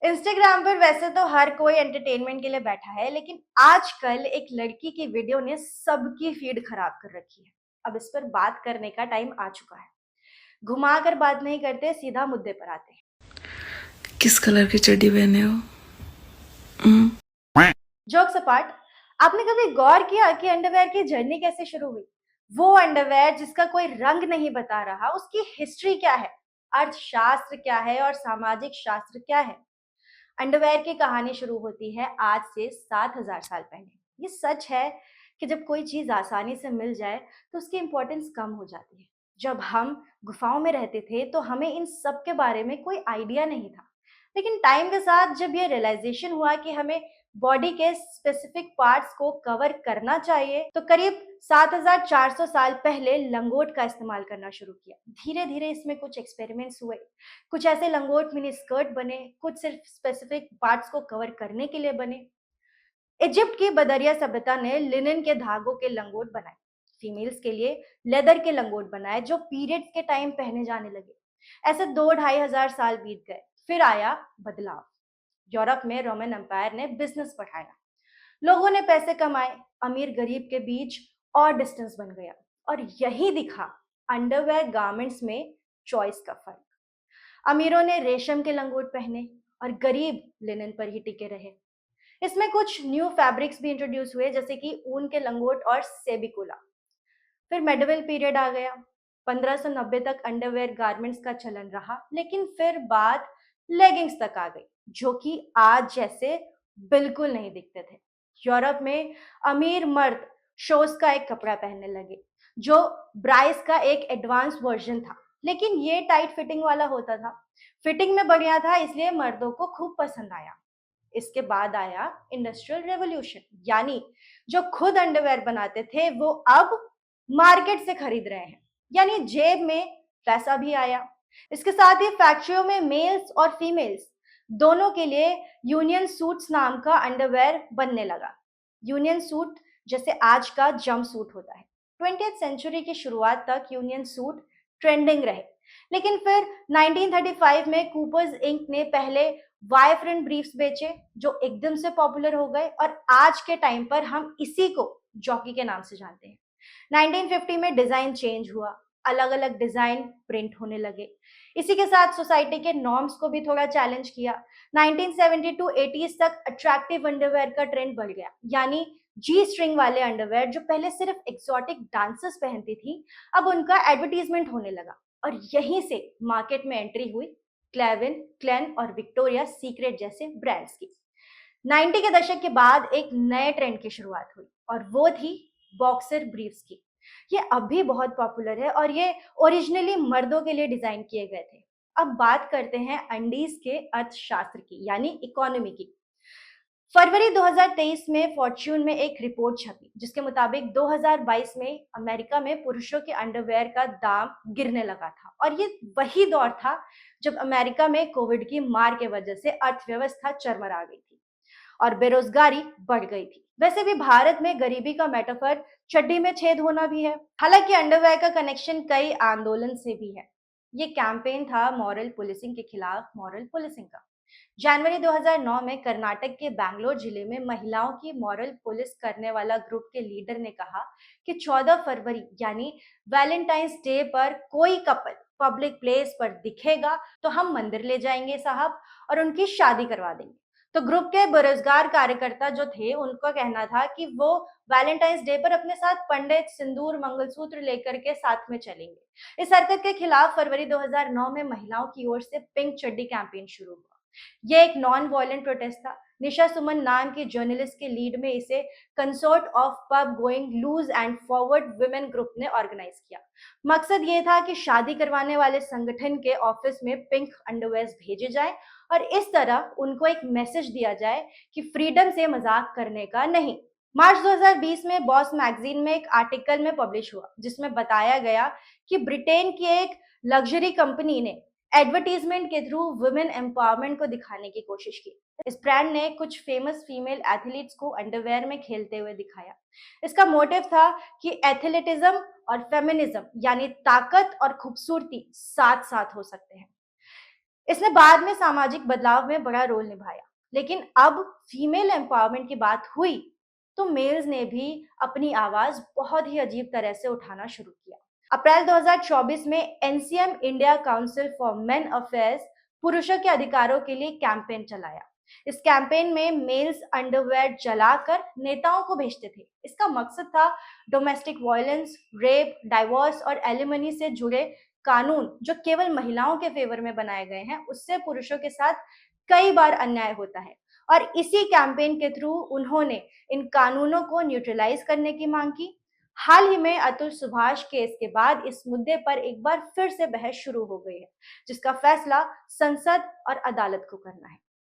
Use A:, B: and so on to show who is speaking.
A: Instagram पर वैसे तो हर कोई एंटरटेनमेंट के लिए बैठा है, लेकिन आजकल एक लड़की की वीडियो ने सबकी फीड खराब कर रखी है। अब इस पर बात करने का टाइम आ चुका है। घुमा कर बात नहीं करते, सीधा मुद्दे पर आते हैं।
B: किस कलर की चड्डी पहने हो?
A: जोक सपाट। आपने कभी गौर किया कि अंडरवेयर की जर्नी कैसे शुरू हुई? वो अंडरवेयर जिसका कोई रंग नहीं बता रहा, उसकी हिस्ट्री क्या है, अर्थशास्त्र क्या है और सामाजिक शास्त्र क्या है। अंडरवेयर की कहानी शुरू होती है आज से 7,000 साल पहले। ये सच है कि जब कोई चीज आसानी से मिल जाए तो उसकी इंपॉर्टेंस कम हो जाती है। जब हम गुफाओं में रहते थे तो हमें इन सब के बारे में कोई आइडिया नहीं था, लेकिन टाइम के साथ जब ये रियलाइजेशन हुआ कि हमें बॉडी के स्पेसिफिक पार्ट्स को कवर करना चाहिए, तो करीब 7,400 साल पहले लंगोट का इस्तेमाल करना शुरू किया। धीरे धीरे इसमें कुछ एक्सपेरिमेंट्स हुए। कुछ ऐसे लंगोट मिनी स्कर्ट बने, कुछ सिर्फ स्पेसिफिक पार्ट्स को कवर करने के लिए बने। इजिप्ट की बदरिया सभ्यता ने लिनन के धागों के लंगोट बनाए। फीमेल्स के लिए लेदर के लंगोट बनाए जो पीरियड्स के टाइम पहने जाने लगे। ऐसे 2-2,500 साल बीत गए। फिर आया बदलाव। यूरोप में रोमन एम्पायर ने बिजनेस बढ़ाया। लोगों ने पैसे कमाए। अमीर गरीब के बीच और डिस्टेंस बन गया। और यही दिखा अंडरवेयर गारमेंट्स में चॉइस का फर्क। अमीरों ने रेशम के लंगोट पहने और गरीब लिनन पर ही टिके रहे। इसमें कुछ न्यू फैब्रिक्स भी इंट्रोड्यूस हुए, जैसे कि ऊन के लंगोट और सेबिकुला। फिर मेडिवल पीरियड आ गया। 1590 तक अंडरवेयर गारमेंट्स का चलन रहा, लेकिन फिर बात लेगिंग्स तक आ गई, जो कि आज जैसे बिल्कुल नहीं दिखते थे। यूरोप में अमीर मर्द शोज का एक कपड़ा पहनने लगे, जो ब्राइस का एक एडवांस वर्जन था, लेकिन ये टाइट फिटिंग वाला होता था। फिटिंग में बढ़िया था, इसलिए मर्दों को खूब पसंद आया। इसके बाद आया इंडस्ट्रियल रेवोल्यूशन, यानी जो खुद अंडरवेयर बनाते थे वो अब मार्केट से खरीद रहे हैं, यानी जेब में पैसा भी आया। इसके साथ ही फैक्ट्रियों में मेल्स और फीमेल्स दोनों के लिए यूनियन सूट्स नाम का अंडरवेयर बनने लगा। यूनियन सूट जैसे आज का जंप सूट होता है। 20th सेंचुरी की शुरुआत तक यूनियन सूट ट्रेंडिंग रहे, लेकिन फिर 1935 में कूपर्स इंक ने पहले वाई फ्रंट ब्रीफ्स बेचे, जो एकदम से पॉपुलर हो गए और आज के टाइम पर हम इसी को जॉकी के नाम से जानते हैं। 1950 में डिजाइन चेंज हुआ। अलग अलग डिजाइन प्रिंट होने लगे। इसी के साथ सोसाइटी के नॉर्म्स को भी थोड़ा चैलेंज किया। 1970 टू 80s तक अट्रैक्टिव अंडरवेयर का ट्रेंड बढ़ गया, यानी जी स्ट्रिंग वाले अंडरवेयर जो पहले सिर्फ एक्सोटिक डांसर्स पहनती थी, अब उनका एडवर्टीजमेंट होने लगा। और यहीं से मार्केट में एंट्री हुई क्लेविन, क्लेन और विक्टोरिया सीक्रेट जैसे ब्रांड्स की। 90 के दशक के बाद एक नए ट्रेंड की शुरुआत हुई, और वो थी बॉक्सर ब्रीफ्स की। ये अब भी बहुत पॉपुलर है और ये ओरिजिनली मर्दों के लिए डिजाइन किए गए थे। अब बात करते हैं अंडीज के अर्थशास्त्र की, यानी इकोनॉमी की। फरवरी 2023 में फॉर्च्यून में एक रिपोर्ट छपी, जिसके मुताबिक 2022 में अमेरिका में पुरुषों के अंडरवेयर का दाम गिरने लगा था। और ये वही दौर था जब अमेरिका में कोविड की मार के वजह से अर्थव्यवस्था चरमरा गई थी और बेरोजगारी बढ़ गई थी। वैसे भी भारत में गरीबी का मेटाफर चड्डी में छेद होना भी है। हालांकि अंडरवेयर का कनेक्शन कई आंदोलन से भी है। ये कैंपेन था मॉरल पुलिसिंग के खिलाफ मॉरल पुलिसिंग का। जनवरी 2009 में कर्नाटक के बैंगलोर जिले में महिलाओं की मॉरल पुलिस करने वाला ग्रुप के लीडर ने कहा कि 14 फरवरी यानी वैलेंटाइंस डे पर कोई कपल पब्लिक प्लेस पर दिखेगा तो हम मंदिर ले जाएंगे साहब और उनकी शादी करवा देंगे। तो ग्रुप के बेरोजगार कार्यकर्ता जो थे, उनका कहना था कि वो वैलेंटाइंस डे पर अपने साथ पंडित, सिंदूर, मंगलसूत्र लेकर के साथ में चलेंगे। इस हरकत के खिलाफ फरवरी 2009 में महिलाओं की ओर से पिंक चड्डी कैंपेन शुरू हुआ। ये एक नॉन वायलेंट प्रोटेस्ट था। निशा सुमन नाम की जर्नलिस्ट के लीड में इसे consort of pub going loose and forward women group ने ऑर्गेनाइज किया। मकसद ये था कि शादी करवाने वाले संगठन के ऑफिस में पिंक अंडरवेयर भेजे जाएं और इस तरह उनको एक मैसेज दिया जाए कि फ्रीडम से मजाक करने का नहीं। मार्च 2020 में बॉस मैगजीन में एक आर्टिकल में पब्लिश हुआ, जिसमें बताया गया कि ब्रिटेन की एक लग्जरी कंपनी ने एडवर्टीजमेंट के थ्रू वुमेन एम्पावरमेंट को दिखाने की कोशिश की। इस ब्रांड ने कुछ फेमस फीमेल एथलीट्स को अंडरवेयर में खेलते हुए दिखाया। इसका मोटिव था कि एथलेटिज्म और फेमिनिज्म, यानी ताकत और खूबसूरती, साथ साथ हो सकते हैं। इसने बाद में सामाजिक बदलाव में बड़ा रोल निभाया। लेकिन अब फीमेल एम्पावरमेंट की बात हुई तो मेल्स ने भी अपनी आवाज बहुत ही अजीब तरह से उठाना शुरू किया। अप्रैल 2024 में NCM India council for main affairs पुरुषों के अधिकारों के लिए कैंपेन चलाया। इस कैंपेन में मेल्स अंडरवेयर जलाकर नेताओं को भेजते थे। इसका मकसद था डोमेस्टिक वायलेंस, रेप, डाइवोर्स और एलिमनी से जुड़े कानून जो केवल महिलाओं के फेवर में बनाए गए हैं, उससे पुरुषों के साथ कई बार अन्याय होता है। और इसी कैंपेन के थ्रू उन्होंने इन कानूनों को न्यूट्रलाइज करने की मांग की। हाल ही में अतुल सुभाष केस के बाद इस मुद्दे पर एक बार फिर से बहस शुरू हो गई है, जिसका फैसला संसद और अदालत को करना है।